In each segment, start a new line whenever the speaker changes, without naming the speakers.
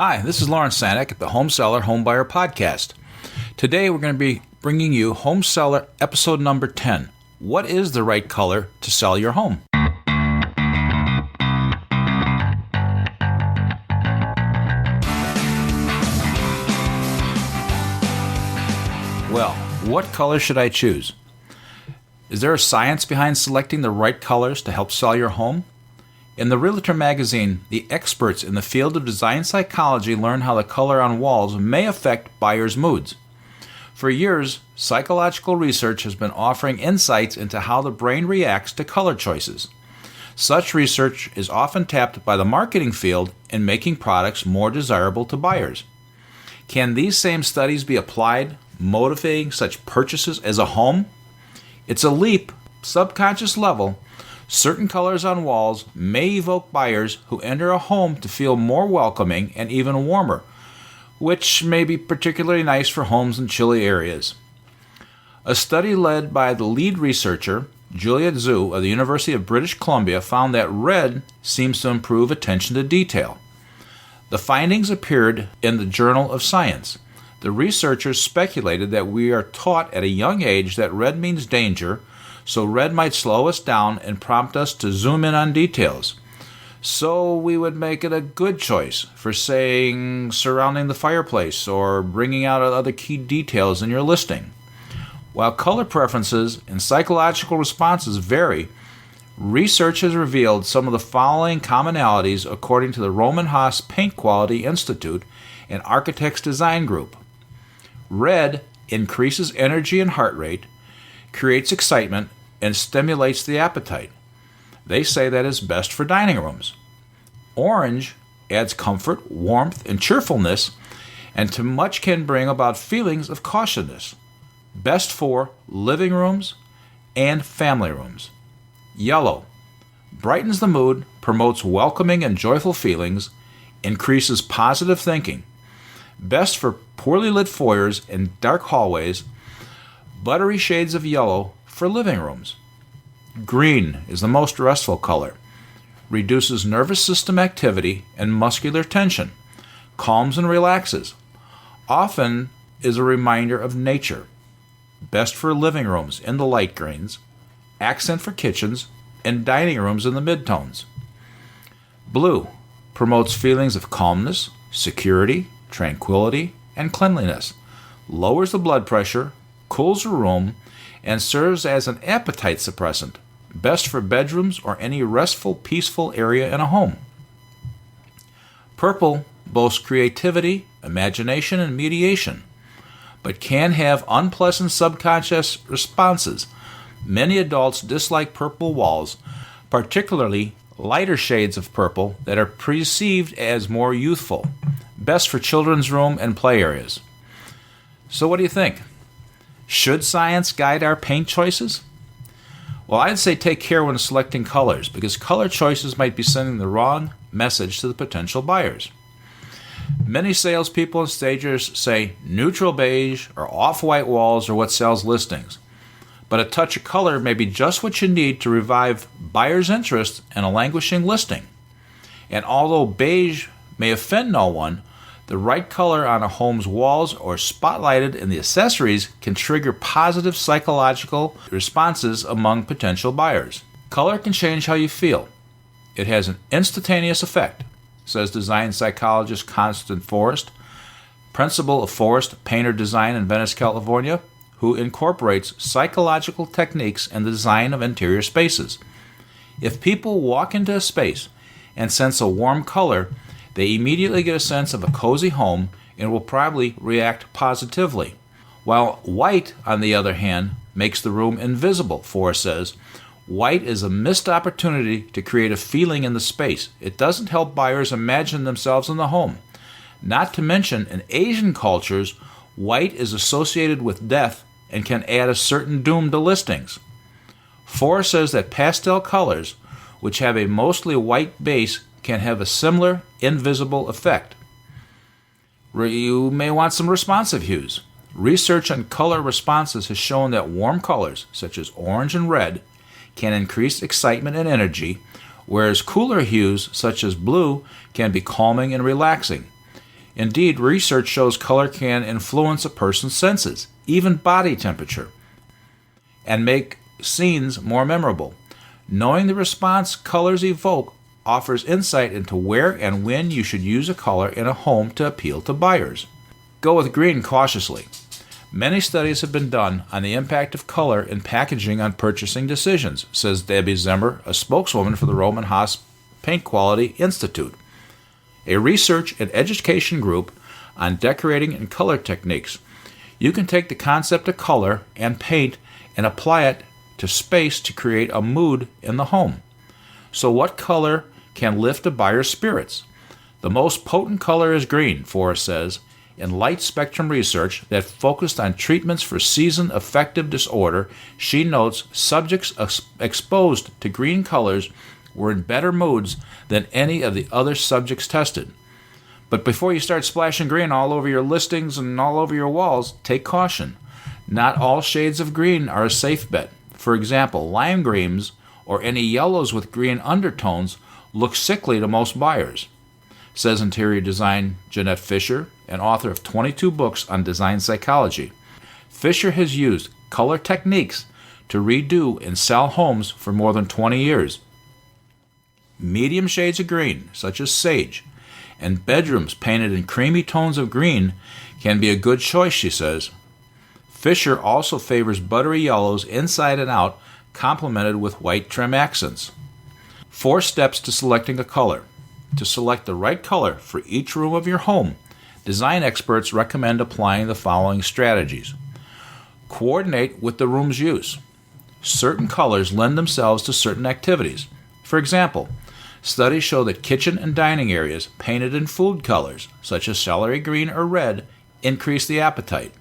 Hi, this is Lawrence Sanek at the Home Seller Home Buyer Podcast. Today we're going to be bringing you Home Seller episode number 10. What is the right color to sell your home? Well, what color should I choose? Is there a science behind selecting the right colors to help sell your home? In the Realtor magazine, the experts in the field of design psychology learn how the color on walls may affect buyers' moods. For years, psychological research has been offering insights into how the brain reacts to color choices. Such research is often tapped by the marketing field in making products more desirable to buyers. Can these same studies be applied, motivating such purchases as a home? It's a leap, subconscious level. Certain colors on walls may evoke buyers who enter a home to feel more welcoming and even warmer, which may be particularly nice for homes in chilly areas. A study led by the lead researcher, Juliet Zhu of the University of British Columbia, found that red seems to improve attention to detail. The findings appeared in the Journal of Science. The researchers speculated that we are taught at a young age that red means danger, so red might slow us down and prompt us to zoom in on details. So we would make it a good choice for, saying, surrounding the fireplace or bringing out other key details in your listing. While color preferences and psychological responses vary, research has revealed some of the following commonalities according to the Roman Haas Paint Quality Institute and Architects Design Group. Red increases energy and heart rate, creates excitement, and stimulates the appetite. They say that is best for dining rooms. Orange adds comfort, warmth, and cheerfulness, and too much can bring about feelings of cautiousness. Best for living rooms and family rooms. Yellow brightens the mood, promotes welcoming and joyful feelings, increases positive thinking. Best for poorly lit foyers and dark hallways. Buttery shades of yellow for living rooms. Green is the most restful color. Reduces nervous system activity and muscular tension. Calms and relaxes. Often is a reminder of nature. Best for living rooms in the light greens. Accent for kitchens and dining rooms in the midtones. Blue promotes feelings of calmness, security, tranquility, and cleanliness. Lowers the blood pressure, cools the room, and serves as an appetite suppressant, best for bedrooms or any restful, peaceful area in a home. Purple boasts creativity, imagination, and mediation, but can have unpleasant subconscious responses. Many adults dislike purple walls, particularly lighter shades of purple that are perceived as more youthful, best for children's room and play areas. So what do you think? Should science guide our paint choices? Well, I'd say take care when selecting colors, because color choices might be sending the wrong message to the potential buyers. Many salespeople and stagers say neutral beige or off-white walls are what sells listings, but a touch of color may be just what you need to revive buyers' interest in a languishing listing. And although beige may offend no one, the right color on a home's walls or spotlighted in the accessories can trigger positive psychological responses among potential buyers. Color can change how you feel. It has an instantaneous effect, says design psychologist Constance Forrest, principal of Forrest Painter Design in Venice, California, who incorporates psychological techniques in the design of interior spaces. If people walk into a space and sense a warm color, they immediately get a sense of a cozy home and will probably react positively. While white, on the other hand, makes the room invisible, Forrest says, white is a missed opportunity to create a feeling in the space. It doesn't help buyers imagine themselves in the home. Not to mention, in Asian cultures, white is associated with death and can add a certain doom to listings. Forrest says that pastel colors, which have a mostly white base, can have a similar invisible effect. You may want some responsive hues. Research on color responses has shown that warm colors, such as orange and red, can increase excitement and energy, whereas cooler hues, such as blue, can be calming and relaxing. Indeed, research shows color can influence a person's senses, even body temperature, and make scenes more memorable. Knowing the response colors evoke offers insight into where and when you should use a color in a home to appeal to buyers. Go with green cautiously. Many studies have been done on the impact of color in packaging on purchasing decisions, says Debbie Zimmer, a spokeswoman for the Roman Haas Paint Quality Institute, a research and education group on decorating and color techniques. You can take the concept of color and paint and apply it to space to create a mood in the home. So what color can lift a buyer's spirits? The most potent color is green, Forrest says, in light spectrum research that focused on treatments for season affective disorder. She notes subjects exposed to green colors were in better moods than any of the other subjects tested. But before you start splashing green all over your listings and all over your walls, take caution. Not all shades of green are a safe bet. For example, lime greens or any yellows with green undertones look sickly to most buyers, says interior design Jeanette Fisher, an author of 22 books on design psychology. Fisher has used color techniques to redo and sell homes for more than 20 years. Medium shades of green, such as sage, and bedrooms painted in creamy tones of green can be a good choice, she says. Fisher also favors buttery yellows inside and out, complemented with white trim accents. 4 steps to selecting a color. To select the right color for each room of your home, design experts recommend applying the following strategies. Coordinate with the room's use. Certain colors lend themselves to certain activities. For example, studies show that kitchen and dining areas painted in food colors, such as celery green or red, increase the appetite,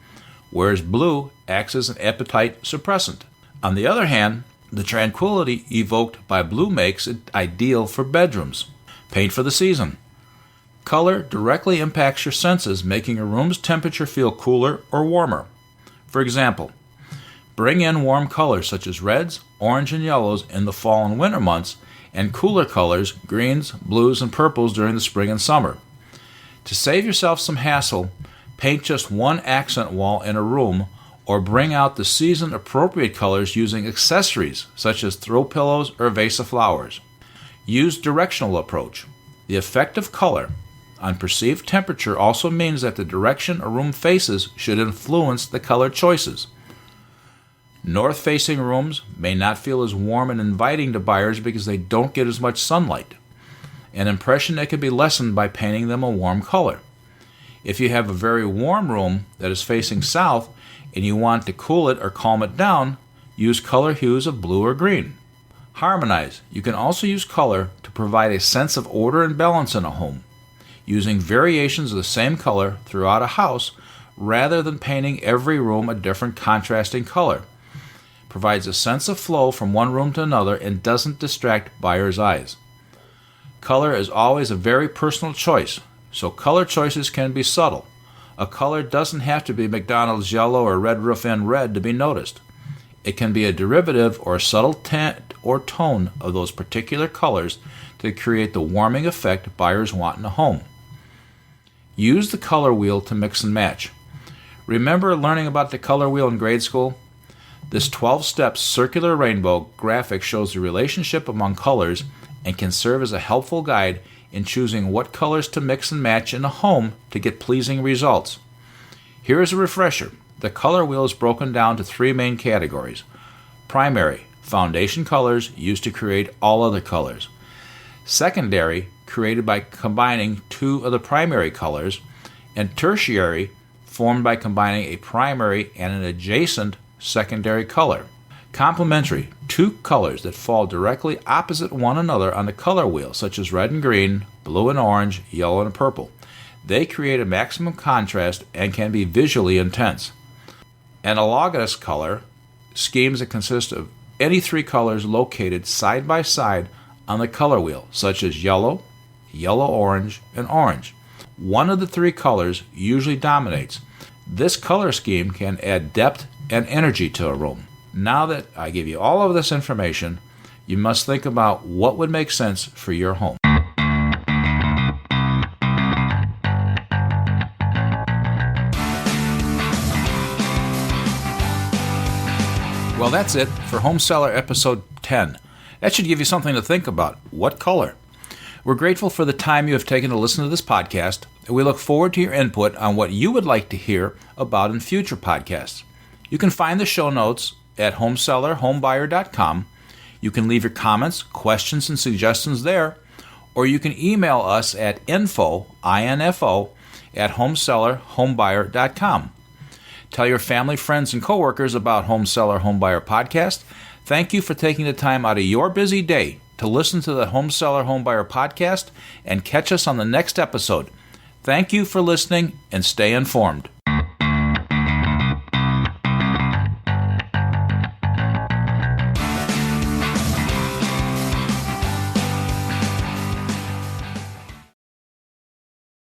whereas blue acts as an appetite suppressant. On the other hand, the tranquility evoked by blue makes it ideal for bedrooms. Paint for the season. Color directly impacts your senses, making a room's temperature feel cooler or warmer. For example, bring in warm colors such as reds, orange, and yellows in the fall and winter months, and cooler colors, greens, blues, and purples during the spring and summer. To save yourself some hassle, paint just one accent wall in a room, or bring out the season-appropriate colors using accessories such as throw pillows or a vase of flowers. Use directional approach. The effect of color on perceived temperature also means that the direction a room faces should influence the color choices. North-facing rooms may not feel as warm and inviting to buyers because they don't get as much sunlight, an impression that can be lessened by painting them a warm color. If you have a very warm room that is facing south and you want to cool it or calm it down, use color hues of blue or green. Harmonize. You can also use color to provide a sense of order and balance in a home, using variations of the same color throughout a house rather than painting every room a different contrasting color. Provides a sense of flow from one room to another and doesn't distract buyers' eyes. Color is always a very personal choice, so color choices can be subtle. A color doesn't have to be McDonald's yellow or Red Roof Inn red to be noticed. It can be a derivative or a subtle tint or tone of those particular colors to create the warming effect buyers want in a home. Use the color wheel to mix and match. Remember learning about the color wheel in grade school? This 12-step circular rainbow graphic shows the relationship among colors and can serve as a helpful guide in choosing what colors to mix and match in a home to get pleasing results. Here is a refresher. The color wheel is broken down to 3 main categories. Primary, foundation colors used to create all other colors. Secondary, created by combining 2 of the primary colors. And tertiary, formed by combining a primary and an adjacent secondary color. Complementary, 2 colors that fall directly opposite one another on the color wheel, such as red and green, blue and orange, yellow and purple. They create a maximum contrast and can be visually intense. Analogous color schemes that consist of any 3 colors located side by side on the color wheel, such as yellow, yellow-orange, and orange. One of the 3 colors usually dominates. This color scheme can add depth and energy to a room. Now that I give you all of this information, you must think about what would make sense for your home. Well, that's it for Home Seller Episode 10. That should give you something to think about. What color? We're grateful for the time you have taken to listen to this podcast, and we look forward to your input on what you would like to hear about in future podcasts. You can find the show notes at homesellerhomebuyer.com. You can leave your comments, questions, and suggestions there, or you can email us at info at homesellerhomebuyer.com. Tell your family, friends, and coworkers about Home Seller Homebuyer Podcast. Thank you for taking the time out of your busy day to listen to the Home Seller Homebuyer Podcast and catch us on the next episode. Thank you for listening and stay informed.